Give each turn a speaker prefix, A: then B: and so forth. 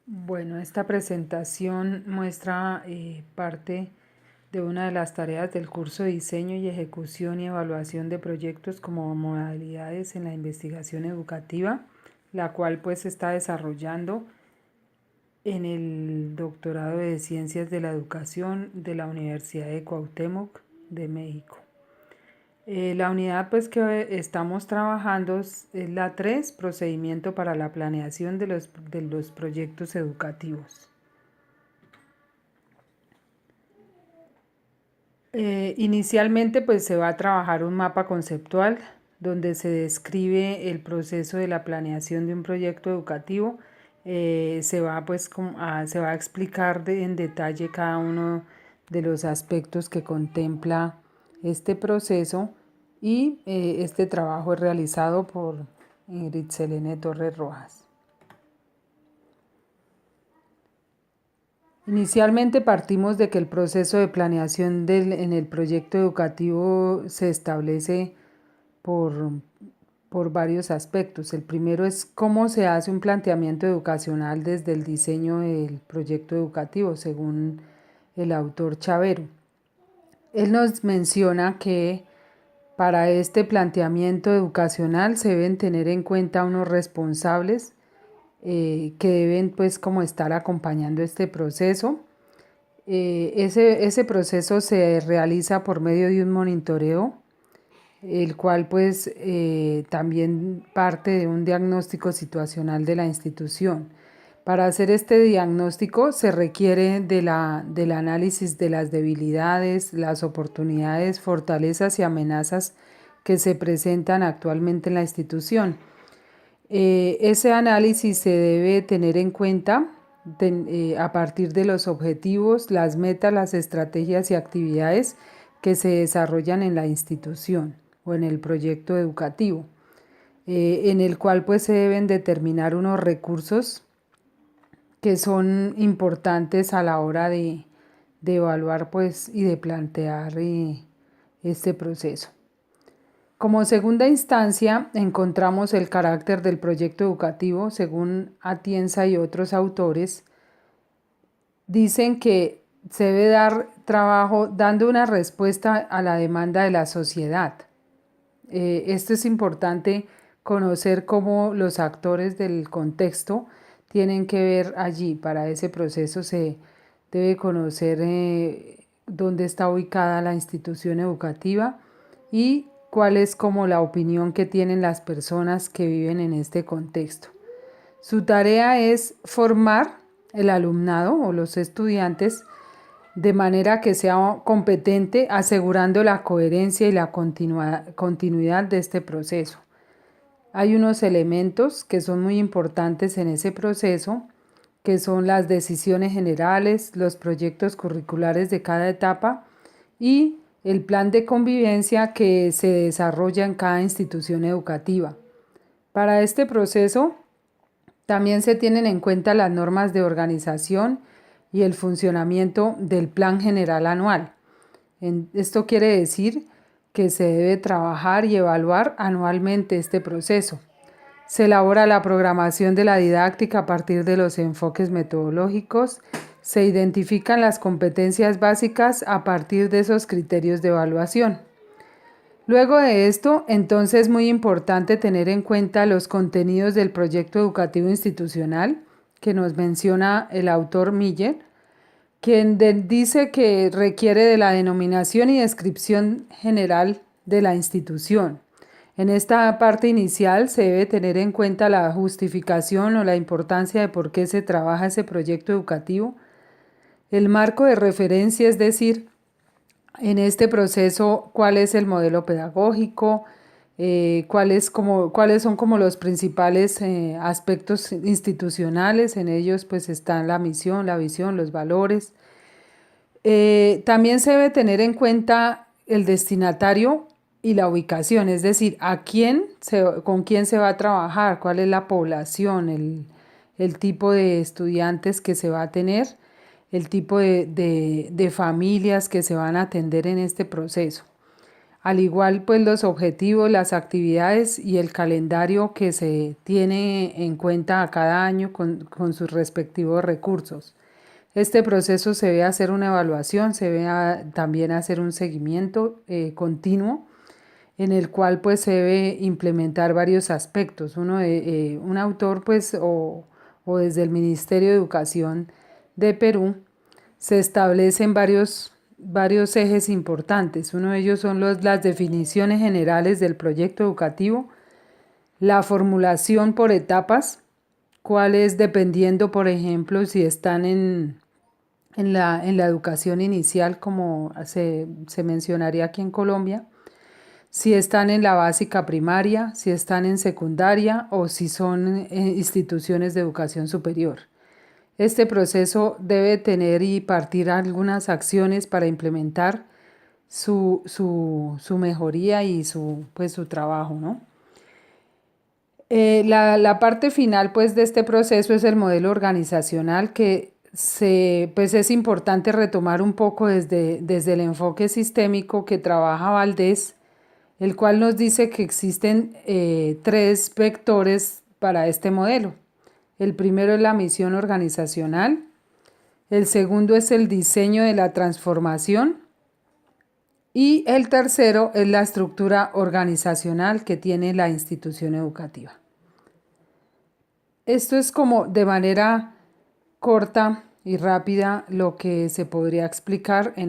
A: Bueno, esta presentación muestra parte de una de las tareas del curso de diseño y ejecución y evaluación de proyectos como modalidades en la investigación educativa, la cual pues se está desarrollando en el doctorado de Ciencias de la Educación de la Universidad de Cuauhtémoc de México. La unidad pues que estamos trabajando es la 3, procedimiento para la planeación de los proyectos educativos. Inicialmente pues se va a trabajar un mapa conceptual donde se describe el proceso de la planeación de un proyecto educativo. Se va se va a explicar en detalle cada uno de los aspectos que contempla este proceso y este trabajo es realizado por Ritzelene Torres Rojas. Inicialmente partimos de que el proceso de planeación en el proyecto educativo se establece por, por varios aspectos. El primero es cómo se hace un planteamiento educacional desde el diseño del proyecto educativo, según el autor Chavero. Él nos menciona que para este planteamiento educacional se deben tener en cuenta unos responsables que deben pues como estar acompañando este proceso. Ese proceso se realiza por medio de un monitoreo, el cual pues también parte de un diagnóstico situacional de la institución. Para hacer este diagnóstico se requiere del análisis de las debilidades, las oportunidades, fortalezas y amenazas que se presentan actualmente en la institución. Ese análisis se debe tener en cuenta a partir de los objetivos, las metas, las estrategias y actividades que se desarrollan en la institución o en el proyecto educativo, en el cual pues se deben determinar unos recursos que son importantes a la hora de evaluar pues y de plantear este proceso. Como segunda instancia, encontramos el carácter del proyecto educativo. Según Atienza y otros autores, dicen que se debe dar trabajo dando una respuesta a la demanda de la sociedad. Esto es importante conocer cómo los actores del contexto tienen que ver allí. Para ese proceso se debe conocer dónde está ubicada la institución educativa y cuál es como la opinión que tienen las personas que viven en este contexto. Su tarea es formar el alumnado o los estudiantes de manera que sea competente, asegurando la coherencia y la continuidad de este proceso. Hay unos elementos que son muy importantes en ese proceso, que son las decisiones generales, los proyectos curriculares de cada etapa y el plan de convivencia que se desarrolla en cada institución educativa. Para este proceso también se tienen en cuenta las normas de organización y el funcionamiento del Plan General Anual. Esto quiere decir que se debe trabajar y evaluar anualmente este proceso. Se elabora la programación de la didáctica a partir de los enfoques metodológicos. Se identifican las competencias básicas a partir de esos criterios de evaluación. Luego de esto, entonces es muy importante tener en cuenta los contenidos del proyecto educativo institucional que nos menciona el autor Miller, quien dice que requiere de la denominación y descripción general de la institución. En esta parte inicial se debe tener en cuenta la justificación o la importancia de por qué se trabaja ese proyecto educativo, el marco de referencia, es decir, en este proceso cuál es el modelo pedagógico, cuáles son como los principales aspectos institucionales. En ellos pues están la misión, la visión, los valores. También se debe tener en cuenta el destinatario y la ubicación, es decir, con quién se va a trabajar, cuál es la población, el tipo de estudiantes que se va a tener, el tipo de familias que se van a atender en este proceso. Al igual pues los objetivos, las actividades y el calendario que se tiene en cuenta a cada año con sus respectivos recursos. Este proceso se ve hacer una evaluación, se ve también hacer un seguimiento continuo en el cual pues se debe implementar varios aspectos. Un autor pues o desde el Ministerio de Educación de Perú se establecen varios ejes importantes. Uno de ellos son las definiciones generales del proyecto educativo, la formulación por etapas, cuáles dependiendo, por ejemplo, si están en la educación inicial, como se mencionaría aquí en Colombia, si están en la básica primaria, si están en secundaria o si son instituciones de educación superior. Este proceso debe tener y partir algunas acciones para implementar su mejoría y pues, su trabajo, ¿no? La parte final pues, de este proceso es el modelo organizacional que pues, es importante retomar un poco desde el enfoque sistémico que trabaja Valdés, el cual nos dice que existen 3 vectores para este modelo. El primero es la misión organizacional, el segundo es el diseño de la transformación y el tercero es la estructura organizacional que tiene la institución educativa. Esto es como de manera corta y rápida lo que se podría explicar en